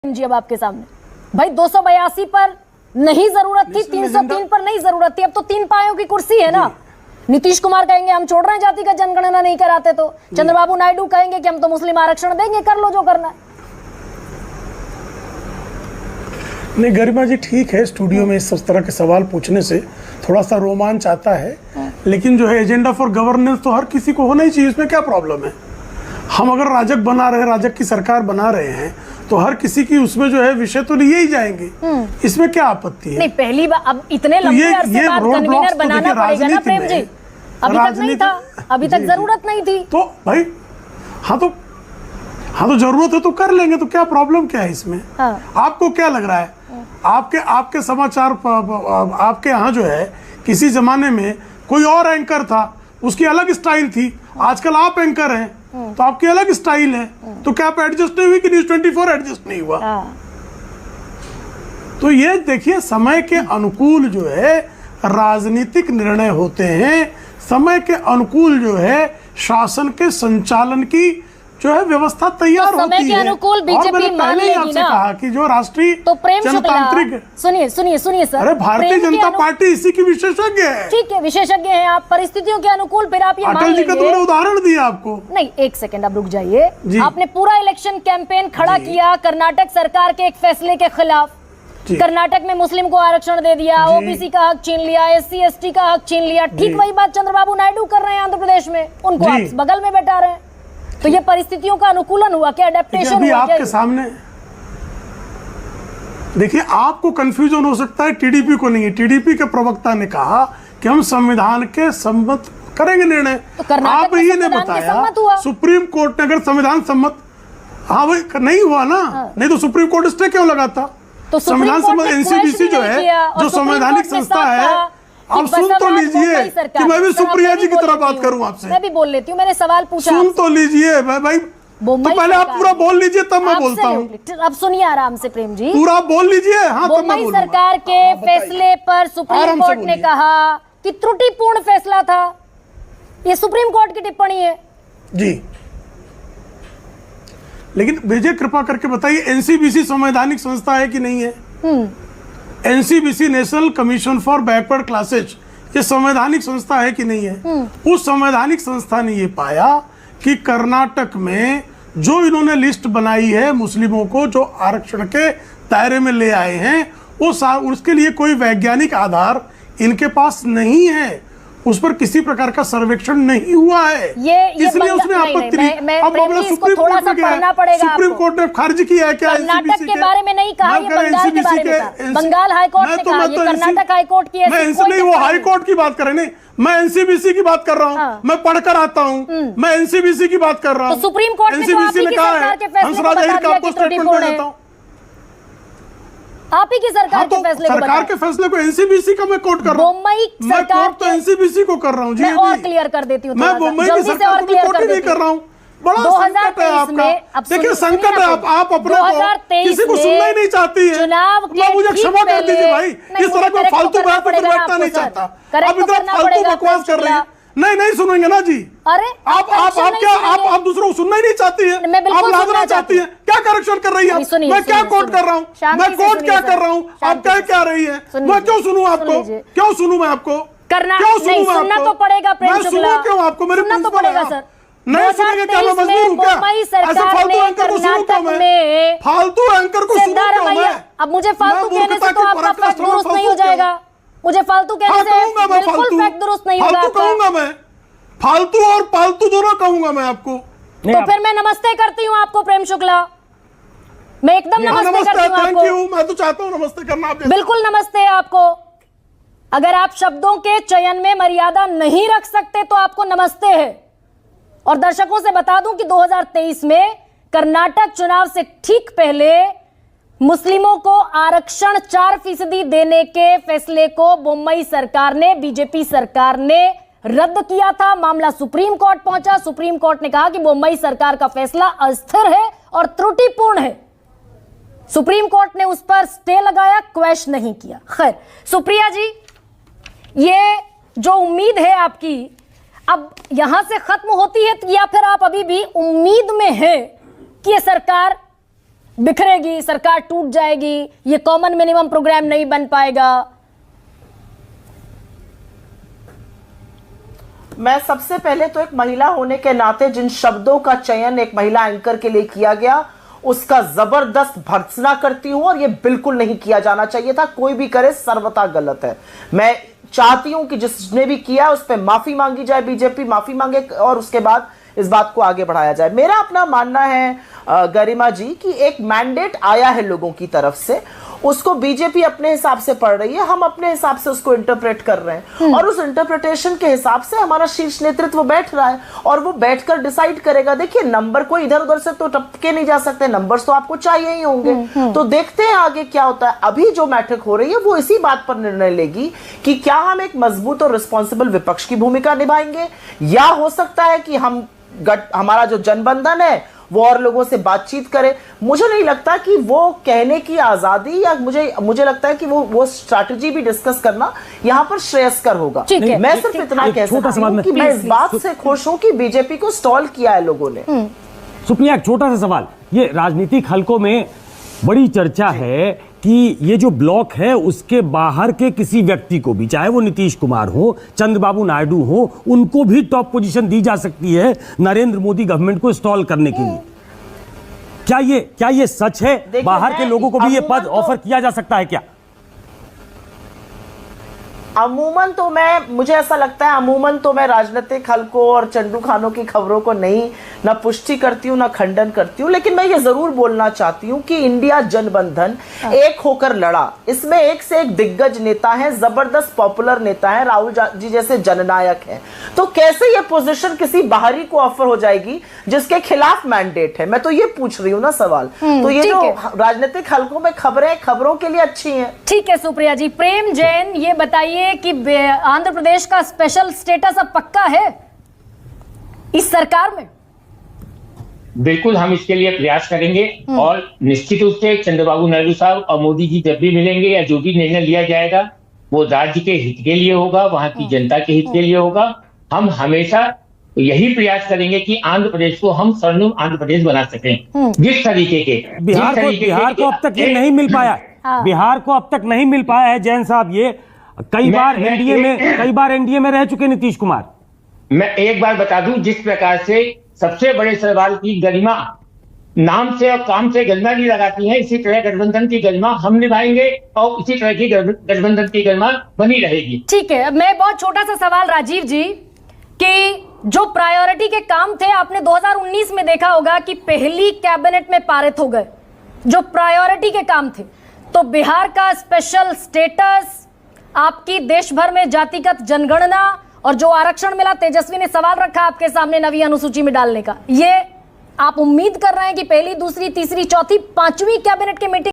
जी अब आपके सामने भाई 282 पर नहीं जरूरत थी, 303 पर नहीं जरूरत थी, अब तो 3 पायों की कुर्सी है ना। नीतीश कुमार कहेंगे हम छोड़ रहे हैं जाति का जनगणना नहीं कराते, तो चंद्रबाबू नायडू कहेंगे कि हम तो मुस्लिम आरक्षण देंगे, कर लो जो करना है। नहीं गरिमा जी ठीक है, स्टूडियो में इस तरह के सवाल पूछने से थोड़ा सा रोमांच आता है, लेकिन जो है एजेंडा फॉर गवर्नेंस तो हर किसी को होना ही चाहिए, इसमें क्या प्रॉब्लम है। हम अगर राजग बना रहे हैं, राजग की सरकार बना रहे हैं, तो हर किसी की उसमें जो है विषय तो लिए ही जाएंगे, इसमें क्या आपत्ति है। नहीं पहली बार अब इतने लंबे अरसे बाद कन्वीनर बनाना पड़ेगा ना प्रेम जी, अभी तक नहीं था, अभी तक जरूरत नहीं थी तो भाई हाँ तो जरूरत है तो कर लेंगे, तो क्या प्रॉब्लम क्या है इसमें। आपको क्या लग रहा है, आपके समाचार आपके यहाँ जो है किसी जमाने में कोई और एंकर था, उसकी अलग स्टाइल थी, आजकल आप एंकर हैं तो आपकी अलग स्टाइल है, तो क्या आप एडजस्ट नहीं हुई कि न्यूज़ 24 एडजस्ट नहीं हुआ। तो ये देखिए समय के अनुकूल जो है राजनीतिक निर्णय होते हैं, समय के अनुकूल जो है शासन के संचालन की जो है व्यवस्था तैयार होती है। समय के अनुकूल बीजेपी मान लेगी ना, कहा कि जो राष्ट्रीय तो प्रेम जनतांत्रिक सुनिए सर, अरे भारतीय जनता पार्टी इसी की विशेषज्ञ है। ठीक है, विशेषज्ञ हैं आप, परिस्थितियों के अनुकूल फिर आप ये मान अटल जी का तुमने उदाहरण दिया आपको। नहीं एक सेकंड आप रुक जाइए, आपने पूरा इलेक्शन कैंपेन खड़ा किया कर्नाटक सरकार के एक फैसले के खिलाफ, कर्नाटक में मुस्लिम को आरक्षण दे दिया, ओबीसी का हक छीन लिया, SC ST का हक छीन लिया। ठीक वही बात चंद्रबाबू नायडू कर रहे हैं आंध्र प्रदेश में, उनको आप बगल में बैठा रहे हैं। तो ये परिस्थितियों का अनुकूलन हुआ क्या, अडेप्टेशन हुआ आपके सामने। देखिए आपको कंफ्यूजन हो सकता है, टीडीपी को नहीं है। टीडीपी के प्रवक्ता ने कहा कि हम संविधान के सम्मत करेंगे निर्णय, तो आप ही ने बताया सुप्रीम कोर्ट ने अगर संविधान सम्मत, हाँ भाई नहीं हुआ ना, नहीं तो सुप्रीम कोर्ट स्टे क्यों लगाता। तो संविधान सम्मत एनसीबीसी जो है जो संवैधानिक संस्था है, आप सुन तो लीजिए कि मैं भी सुप्रिया जी की तरह बात करूं आपसे। मैं भी बोल लेती हूँ, मैंने सवाल पूछा, सुन तो लीजिए भाई, तो पहले आप पूरा बोल लीजिए तब मैं बोलता हूँ। अब सुनिए आराम से प्रेम जी, पूरा बोल लीजिए। हाँ तब मैं बोलूंगा। सरकार के फैसले पर सुप्रीम कोर्ट ने कहा कि त्रुटिपूर्ण फैसला था, ये सुप्रीम कोर्ट की टिप्पणी है जी। लेकिन विजय कृपा करके बताइए एनसीबीसी संवैधानिक संस्था है कि नहीं है। NCBC national commission for backward classes ये संवैधानिक संस्था है कि नहीं है। उस संवैधानिक संस्था ने ये पाया कि कर्नाटक में जो इन्होंने लिस्ट बनाई है मुस्लिमों को जो आरक्षण के दायरे में ले आए हैं, वो उसके लिए कोई वैज्ञानिक आधार इनके पास नहीं है, उस पर किसी प्रकार का सर्वेक्षण नहीं हुआ है, इसलिए उसने आपत्ति दी। अब मामला सुप्रीम कोर्ट में गया, सुप्रीम कोर्ट ने खारिज किया है क्या। कर्नाटक के बारे में नहीं कहा, ये बंगाल के बारे में कहा, बंगाल हाई कोर्ट ने कहा, ये कर्नाटक हाई कोर्ट की मैं नहीं, वो हाई कोर्ट की बात करें, नहीं मैं एनसीबीसी की बात कर रहा हूँ, मैं पढ़कर आता हूँ, मैं एनसीबीसी की बात कर रहा हूँ। सुप्रीम कोर्ट ने कहा है, हंसराज अहीर का आपको स्टेटमेंट दे देता हूँ, आप ही की सरकार के फैसले को, सरकार के फैसले को एनसीबीसी का मैं कोट कर रहा हूँ। मैं कोट तो एनसीबीसी को कर रहा हूँ जी। मैं और क्लियर कर देती हूँ, मैं मुंबई की सरकार को कोट ही नहीं कर रहा हूँ। बड़ा संकट है आपका, देखिए संकट है, आप अपने को किसी को सुनना ही नहीं चाहती है। मुझे क्षमा कर दीजिए भाई, इस तरह का फालतू बात पर बैठना नहीं चाहता। आप इतना फालतू बकवास कर रही है, नहीं सुनेंगे ना जी। अरे आप क्या आप दूसरों को सुनना ही नहीं चाहती है, आप लादना चाहती है। क्या करेक्शन कर रही है, मैं क्या कोट कर रहा हूँ, मैं कोट क्या कर रहा हूँ, आप क्या रही है, मैं क्यों सुनूं आपको, क्यों सुनूं मैं आपको, क्यों सुनूं मैं सुनना तो पड़ेगा प्रेम शुक्ला, मैं सुनूं क्यों आपको, मेरे सुनना तो पड़ेगा सर। नहीं सुनेंगे क्या, मैं मजबूर हूँ क्या, ऐसे फालतू एंकर को सुनूं क्या मैं, फालतू एंकर को सुनूं क्या मैं। अब मुझे फालतू कहने से तो आपका फैक्ट दुरुस्त नहीं हो जाएगा, मुझे फालतू कहने से बिल्कुल फैक्ट दुरुस्त नहीं होगा। कहूंगा मैं, फालतू और पालतू दोनों कहूंगा मैं आपको। तो फिर मैं नमस्ते करती हूँ आपको प्रेम शुक्ला, मैं एकदम नमस्ते करती हूँ आपको। थैंक यू, मैं तो चाहता हूँ नमस्ते करना, बिल्कुल नमस्ते आपको। अगर आप शब्दों के चयन में मर्यादा नहीं रख सकते तो आपको नमस्ते है। और दर्शकों से बता दूं कि 2023 में कर्नाटक चुनाव से ठीक पहले मुस्लिमों को आरक्षण 4% देने के फैसले को मुंबई सरकार ने, बीजेपी सरकार ने रद्द किया था। मामला सुप्रीम कोर्ट पहुंचा, सुप्रीम कोर्ट ने कहा कि मुंबई सरकार का फैसला अस्थिर है और त्रुटिपूर्ण है। सुप्रीम कोर्ट ने उस पर स्टे लगाया, क्वेश नहीं किया। खैर सुप्रिया जी, ये जो उम्मीद है आपकी अब यहां से खत्म होती है या फिर आप अभी भी उम्मीद में हैं कि ये सरकार बिखरेगी, सरकार टूट जाएगी, ये कॉमन मिनिमम प्रोग्राम नहीं बन पाएगा? मैं सबसे पहले तो एक महिला होने के नाते जिन शब्दों का चयन एक महिला एंकर के लिए किया गया उसका जबरदस्त भर्त्सना करती हूं, और यह बिल्कुल नहीं किया जाना चाहिए था। कोई भी करे सर्वथा गलत है। मैं चाहती हूं कि जिसने भी किया उस पर माफी मांगी जाए, बीजेपी माफी मांगे और उसके बाद इस बात को आगे बढ़ाया जाए। मेरा अपना मानना है गरिमा जी कि एक मैंडेट आया है लोगों की तरफ से, उसको बीजेपी अपने हिसाब से पढ़ रही है, हम अपने हिसाब से उसको इंटरप्रेट कर रहे हैं, और उस इंटरप्रिटेशन के हिसाब से हमारा शीर्ष नेतृत्व बैठ रहा है और वो बैठकर डिसाइड करेगा। देखिए, नंबर को इधर उधर से तो टपके नहीं जा सकते, नंबर्स तो आपको चाहिए ही होंगे। तो देखते हैं आगे क्या होता है। अभी जो बैठक हो रही है वो इसी बात पर निर्णय लेगी कि क्या हम एक मजबूत और रिस्पॉन्सिबल विपक्ष की भूमिका निभाएंगे, या हो सकता है कि हमारा जो जनबंधन है वो और लोगों से बातचीत करे। मुझे नहीं लगता कि वो कहने की आजादी, या मुझे लगता है कि वो स्ट्रैटेजी भी डिस्कस करना यहाँ पर श्रेयस्कर होगा। मैं सिर्फ इतना कह सकती हूँ कि मैं इस बात से खुश हूँ कि बीजेपी को स्टॉल किया है लोगों ने। सुप्रिया, एक छोटा सा सवाल, ये राजनीतिक हलकों में बड़ी चर्चा है कि ये जो ब्लॉक है उसके बाहर के किसी व्यक्ति को भी, चाहे वो नीतीश कुमार हो, चंद्रबाबू नायडू हो, उनको भी टॉप पोजीशन दी जा सकती है नरेंद्र मोदी गवर्नमेंट को स्टॉल करने के लिए। क्या ये सच है? बाहर के लोगों को भी ये पद ऑफर किया जा सकता है क्या? अमूमन तो मुझे ऐसा लगता है, अमूमन तो मैं राजनीतिक हलकों और चंडू खानों की खबरों को ना पुष्टि करती हूँ ना खंडन करती हूँ, लेकिन मैं ये जरूर बोलना चाहती हूँ कि इंडिया जनबंधन एक होकर लड़ा। इसमें एक से एक दिग्गज नेता है, जबरदस्त पॉपुलर नेता है, राहुल जी जैसे जननायक है। तो कैसे ये पोजीशन किसी बाहरी को ऑफर हो जाएगी जिसके खिलाफ मैंडेट है? मैं तो ये पूछ रही हूँ ना सवाल। तो ये जो राजनीतिक हलकों में खबरों के लिए अच्छी है। ठीक है सुप्रिया जी। प्रेम जैन, ये बताइए कि आंध्र प्रदेश का स्पेशल स्टेटस अब पक्का है इस सरकार में? बिल्कुल, हम इसके लिए प्रयास करेंगे और निश्चित रूप से चंद्रबाबू नायडू साहब और मोदी जी जब भी मिलेंगे या जो भी निर्णय लिया जाएगा वो राज्य के हित के लिए होगा, वहां की जनता के हित के लिए होगा। हम हमेशा यही प्रयास करेंगे कि आंध्र प्रदेश को हम स्वर्णिम आंध्र प्रदेश बना सकें। जिस तरीके के बिहार को अब तक ये नहीं मिल पाया, बिहार को अब तक नहीं मिल पाया है जैन साहब। ये कई बार एनडीए में रह चुके नीतीश कुमार। मैं एक बार बता दूं, जिस प्रकार से सबसे बड़े सवाल की गरिमा नाम से और काम से गरिमा नहीं लगाती है, इसी तरह गठबंधन की गरिमा हम निभाएंगे और इसी तरह की गठबंधन की गरिमा बनी रहेगी। ठीक है, मैं बहुत छोटा सा सवाल राजीव जी, कि जो प्रायोरिटी के काम थे आपने 2019 में देखा होगा कि पहली कैबिनेट में पारित हो गए जो प्रायोरिटी के काम थे। तो बिहार का स्पेशल स्टेटस, आपकी देश भर में जातिगत जनगणना, और जो आरक्षण मिला, तेजस्वी ने सवाल रखा आपके सामने नवीं अनुसूची में डालने का, ये आप उम्मीद कर रहे हैं कि पहली, दूसरी, तीसरी, चौथी, पांचवी कैबिनेट की मीटिंग